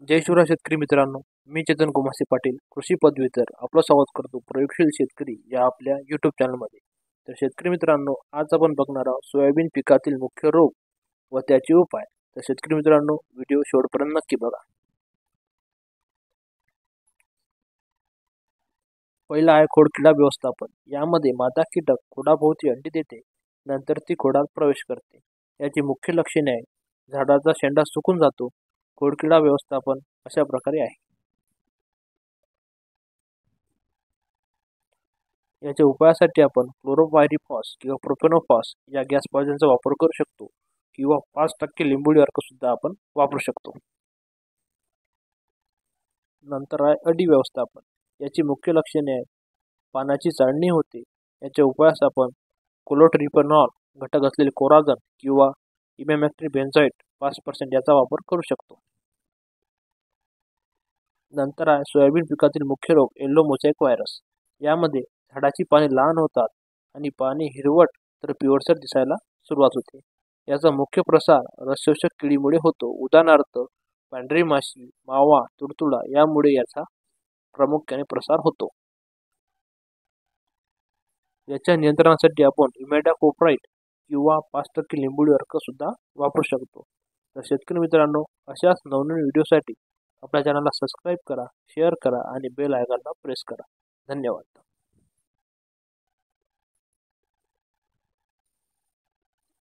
जय शिवराय शेतकरी मित्रांनो, मी चेतन गोमासे पाटील, कृषी पदवीधर आपलं स्वागत करतो प्रयोगशील शेतकरी या आपल्या यूट्यूब चॅनलमध्ये. तर शेतकरी मित्रांनो, आज आपण बघणार आहोत सोयाबीन पिकातील मुख्य रोग व त्याचे उपाय. तर शेतकरी मित्रांनो, व्हिडिओ शेवटपर्यंत नक्की बघा. पहिला आहे खोडकिडा व्यवस्थापन. यामध्ये मादा कीटक खोडाभोवती अंडी देते, नंतर ती खोडात प्रवेश करते. याची मुख्य लक्षणे आहे: झाडाचा शेंडा सुकून जातो. खोडकिडा व्यवस्थापन अशा प्रकारे आहे. याच्या उपायासाठी आपण क्लोरोपायरिफॉस किंवा प्रोपेनोफॉस या गॅस पॉइझनचा वापर करू शकतो किंवा 5% लिंबोळी अर्क सुद्धा आपण वापरू शकतो. नंतर आहे अडी व्यवस्थापन. याची मुख्य लक्षणे आहे: पानाची चाळणी होते. याच्या उपायास आपण कोलोट्रिपनॉल घटक असलेले कोराझन किंवा इमॅमेक्ट्री बेन्झोएट 5% याचा वापर करू शकतो. नंतर आहे सोयाबीन पिकातील मुख्य रोग येलो मोझॅक व्हायरस. यामध्ये झाडाची पाने लहान होतात आणि पाने हिरवट तर पिवळसर दिसायला सुरुवात होते. याचा मुख्य प्रसार रसशोषक किडीमुळे होतो. उदाहरणार्थ पांढरी माशी, मावा, तुडतुडा यामुळे याचा प्रामुख्याने प्रसार होतो. याच्या नियंत्रणासाठी आपण इमॅडाक्लोप्राइड किंवा 5% लिंबोळी अर्क सुद्धा वापरू शकतो. तर शेतकरी मित्रांनो, अशाच नवनवीन व्हिडिओसाठी आपल्या चॅनलला सबस्क्राईब करा, शेअर करा आणि बेल आयकॉनला प्रेस करा. धन्यवाद.